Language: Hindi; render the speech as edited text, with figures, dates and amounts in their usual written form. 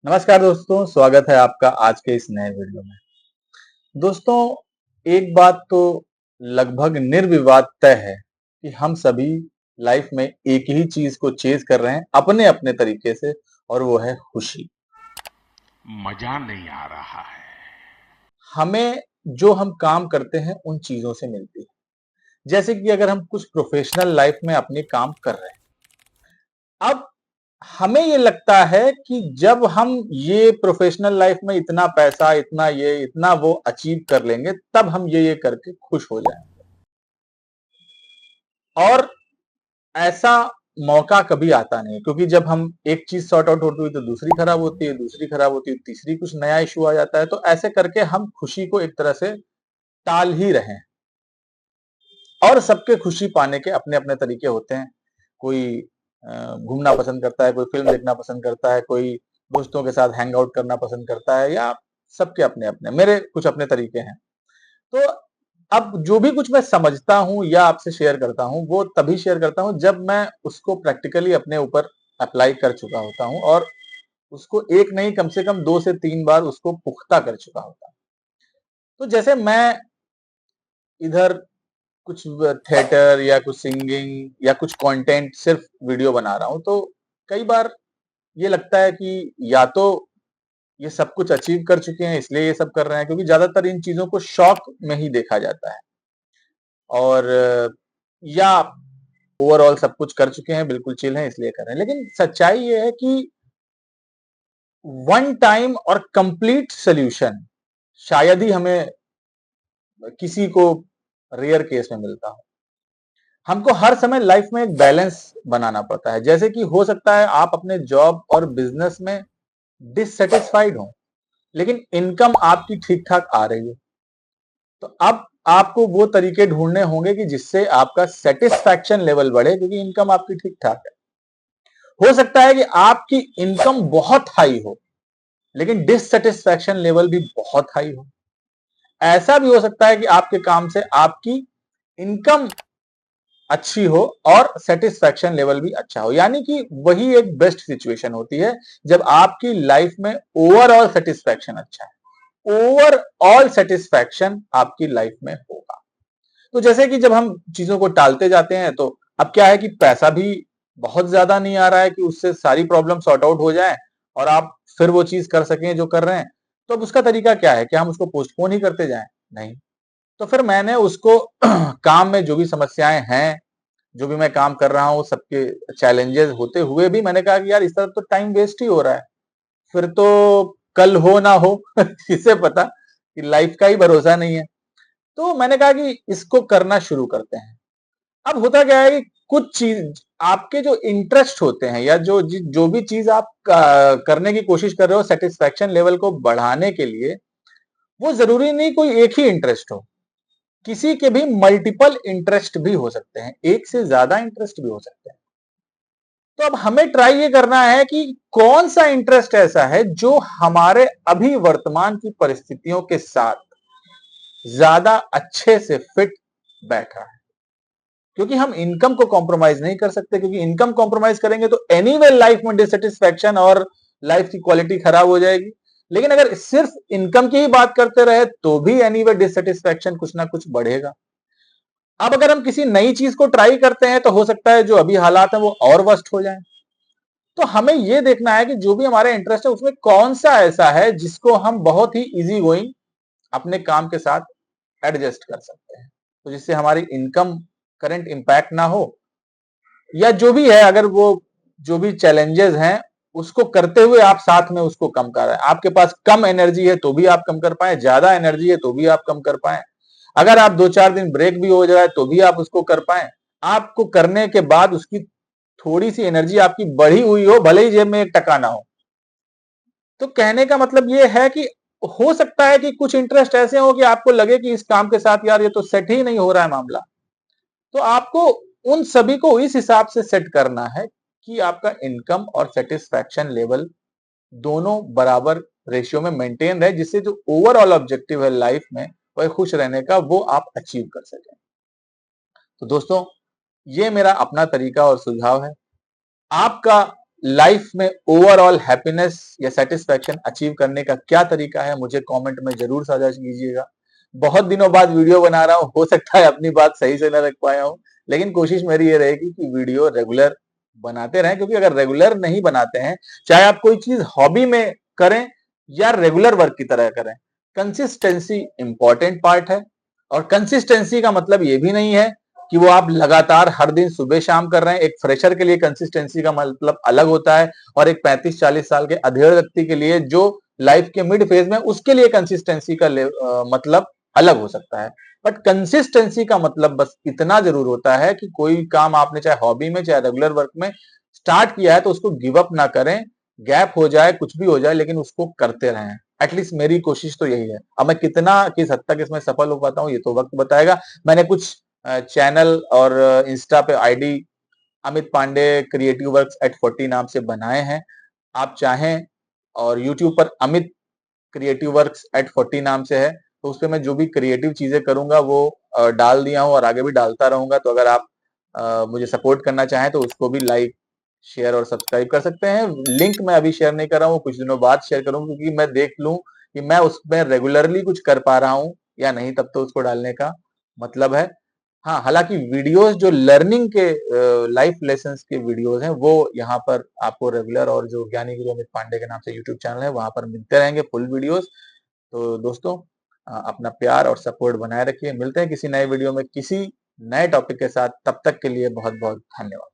नमस्कार दोस्तों, स्वागत है आपका आज के इस नए वीडियो में। दोस्तों, एक बात तो लगभग निर्विवाद तय है कि हम सभी लाइफ में एक ही चीज को चेज कर रहे हैं अपने अपने तरीके से, और वो है खुशी। मजा नहीं आ रहा है। हमें जो हम काम करते हैं उन चीजों से मिलती है। जैसे कि अगर हम कुछ प्रोफेशनल लाइफ में अपने काम कर रहे हैं, अब हमें ये लगता है कि जब हम ये प्रोफेशनल लाइफ में इतना पैसा, इतना वो अचीव कर लेंगे, तब हम ये करके खुश हो जाएंगे। और ऐसा मौका कभी आता नहीं है, क्योंकि जब हम एक चीज सॉर्ट आउट होती है तो दूसरी खराब होती है, दूसरी खराब होती है, तीसरी कुछ नया इशू आ जाता है। तो ऐसे करके हम खुशी को एक तरह से टाल ही रहे हैं। और सबके खुशी पाने के अपने अपने तरीके होते हैं। कोई घूमना पसंद करता है, कोई फिल्म देखना पसंद करता है, कोई दोस्तों के साथ हैंग आउट करना पसंद करता है, या सबके अपने अपने, मेरे कुछ अपने तरीके हैं। तो अब जो भी कुछ मैं समझता हूँ या आपसे शेयर करता हूँ, वो तभी शेयर करता हूँ जब मैं उसको प्रैक्टिकली अपने ऊपर अप्लाई कर चुका होता हूँ, और उसको एक नहीं, कम से कम 2 से 3 बार उसको पुख्ता कर चुका होता हूँ। तो जैसे मैं इधर कुछ थिएटर या कुछ सिंगिंग या कुछ कंटेंट, सिर्फ वीडियो बना रहा हूँ, तो कई बार ये लगता है कि या तो ये सब कुछ अचीव कर चुके हैं इसलिए ये सब कर रहे हैं, क्योंकि ज्यादातर इन चीजों को शौक में ही देखा जाता है। और या ओवरऑल सब कुछ कर चुके हैं, बिल्कुल चिल हैं इसलिए कर रहे हैं। लेकिन सच्चाई ये है कि वन टाइम और कंप्लीट सॉल्यूशन शायद ही हमें किसी को रेयर केस में मिलता हो। हमको हर समय लाइफ में एक बैलेंस बनाना पड़ता है। जैसे कि हो सकता है आप अपने जॉब और बिजनेस में डिससेटिस्फाइड हो, लेकिन इनकम आपकी ठीक ठाक आ रही है। तो अब आपको वो तरीके ढूंढने होंगे कि जिससे आपका सेटिस्फैक्शन लेवल बढ़े, क्योंकि इनकम आपकी ठीक ठाक है। हो सकता है कि आपकी इनकम बहुत हाई हो, लेकिन डिससेटिस्फैक्शन लेवल भी बहुत हाई हो। ऐसा भी हो सकता है कि आपके काम से आपकी इनकम अच्छी हो और सेटिस्फैक्शन लेवल भी अच्छा हो। यानी कि वही एक बेस्ट सिचुएशन होती है जब आपकी लाइफ में ओवरऑल सेटिस्फैक्शन अच्छा है, ओवरऑल सेटिस्फैक्शन आपकी लाइफ में होगा। तो जैसे कि जब हम चीजों को टालते जाते हैं, तो अब क्या है कि पैसा भी बहुत ज्यादा नहीं आ रहा है कि उससे सारी प्रॉब्लम सॉर्ट आउट हो जाए और आप फिर वो चीज कर सकें जो कर रहे हैं। तो अब उसका तरीका क्या है? क्या हम उसको पोस्टपोन ही करते जाएं? नहीं। तो फिर मैंने उसको काम में जो भी समस्याएं हैं, जो भी मैं काम कर रहा हूँ, सबके चैलेंजेस होते हुए भी मैंने कहा कि यार इस तरह तो टाइम वेस्ट ही हो रहा है। फिर तो कल हो ना हो किसे पता, कि लाइफ का ही भरोसा नहीं है। तो मैंने कहा कि इसको करना शुरू करते हैं। अब होता क्या है कि कुछ चीज आपके जो इंटरेस्ट होते हैं, या जो भी चीज आप करने की कोशिश कर रहे हो सेटिस्फैक्शन लेवल को बढ़ाने के लिए, वो जरूरी नहीं कोई एक ही इंटरेस्ट हो। किसी के भी मल्टीपल इंटरेस्ट भी हो सकते हैं, एक से ज्यादा इंटरेस्ट भी हो सकते हैं। तो अब हमें ट्राई ये करना है कि कौन सा इंटरेस्ट ऐसा है जो हमारे अभी वर्तमान की परिस्थितियों के साथ ज्यादा अच्छे से फिट बैठ रहा है। क्योंकि हम इनकम को कॉम्प्रोमाइज नहीं कर सकते, क्योंकि इनकम कॉम्प्रोमाइज करेंगे तो एनीवे लाइफ में डिससेटिस्फैक्शन और लाइफ की क्वालिटी खराब हो जाएगी। लेकिन अगर सिर्फ इनकम की ही बात करते रहे तो भी एनीवे डिससेटिस्फैक्शन कुछ ना कुछ बढ़ेगा। अब अगर हम किसी नई चीज को ट्राई करते हैं तो हो सकता है जो अभी हालात है वो और वर्स्ट हो जाए। तो हमें यह देखना है कि जो भी हमारे इंटरेस्ट है उसमें कौन सा ऐसा है जिसको हम बहुत ही इजी गोइंग अपने काम के साथ एडजस्ट कर सकते हैं, तो जिससे हमारी इनकम करंट इंपैक्ट ना हो, या जो भी है, अगर वो जो भी चैलेंजेस हैं उसको करते हुए आप साथ में उसको कम कर रहे हैं। आपके पास कम एनर्जी है तो भी आप कम कर पाए, ज्यादा एनर्जी है तो भी आप कम कर पाए। अगर आप 2-4 दिन ब्रेक भी हो जाए तो भी आप उसको कर पाए। आपको करने के बाद उसकी थोड़ी सी एनर्जी आपकी बढ़ी हुई हो, भले ही जेब में 1 टका ना हो। तो कहने का मतलब ये है कि हो सकता है कि कुछ इंटरेस्ट ऐसे हो कि आपको लगे कि इस काम के साथ यार ये तो सेट ही नहीं हो रहा है मामला। तो आपको उन सभी को इस हिसाब से सेट करना है कि आपका इनकम और सेटिस्फैक्शन लेवल दोनों बराबर रेशियो में मेंटेन रहे, जिससे जो ओवरऑल ऑब्जेक्टिव है लाइफ में, वह खुश रहने का, वो आप अचीव कर सकें। तो दोस्तों, ये मेरा अपना तरीका और सुझाव है। आपका लाइफ में ओवरऑल हैप्पीनेस या सेटिस्फैक्शन अचीव करने का क्या तरीका है, मुझे कमेंट में जरूर साझा कीजिएगा। बहुत दिनों बाद वीडियो बना रहा हूँ, हो सकता है अपनी बात सही से न रख पाया हूँ, लेकिन कोशिश मेरी ये रहेगी कि वीडियो रेगुलर बनाते रहें, क्योंकि अगर रेगुलर नहीं बनाते हैं, चाहे आप कोई चीज हॉबी में करें या रेगुलर वर्क की तरह करें, कंसिस्टेंसी इंपॉर्टेंट पार्ट है। और कंसिस्टेंसी का मतलब ये भी नहीं है कि वो आप लगातार हर दिन सुबह शाम कर रहे हैं। एक फ्रेशर के लिए कंसिस्टेंसी का मतलब अलग होता है, और एक 35-40 साल के अधेड़ व्यक्ति के लिए जो लाइफ के मिड फेज में, उसके लिए कंसिस्टेंसी का मतलब अलग हो सकता है। बट कंसिस्टेंसी का मतलब बस इतना जरूर होता है कि कोई काम आपने चाहे हॉबी में चाहे रेगुलर वर्क में स्टार्ट किया है तो उसको गिव अप ना करें, गैप हो जाए कुछ भी हो जाए, लेकिन उसको करते रहें। एटलीस्ट मेरी कोशिश तो यही है। अब मैं कितना किस हद तक इसमें सफल हो पाता हूँ ये तो वक्त बताएगा। मैंने कुछ चैनल और इंस्टा पे ID Amit Pandey creative works at 40 नाम से बनाए हैं। आप चाहें और यूट्यूब पर अमित क्रिएटिव वर्क्स एट 40 नाम से है, तो उसपे मैं जो भी क्रिएटिव चीजें करूंगा वो डाल दिया हूं और आगे भी डालता रहूंगा। तो अगर आप मुझे सपोर्ट करना चाहें तो उसको भी लाइक शेयर और सब्सक्राइब कर सकते हैं। लिंक मैं अभी शेयर नहीं कर रहा हूँ, कुछ दिनों बाद शेयर करूंगा, क्योंकि मैं देख लूं कि मैं उसमें रेगुलरली कुछ कर पा रहा हूँ या नहीं, तब तो उसको डालने का मतलब है। हाँ, हालांकि वीडियोस जो लर्निंग के लाइफ लेसन्स के वीडियोस हैं वो यहाँ पर आपको रेगुलर, और जो ज्ञानी गुरु अमित पांडे के नाम से यूट्यूब चैनल है वहां पर मिलते रहेंगे फुल वीडियोस। तो दोस्तों, अपना प्यार और सपोर्ट बनाए रखिए। मिलते हैं किसी नए वीडियो में किसी नए टॉपिक के साथ, तब तक के लिए बहुत बहुत धन्यवाद।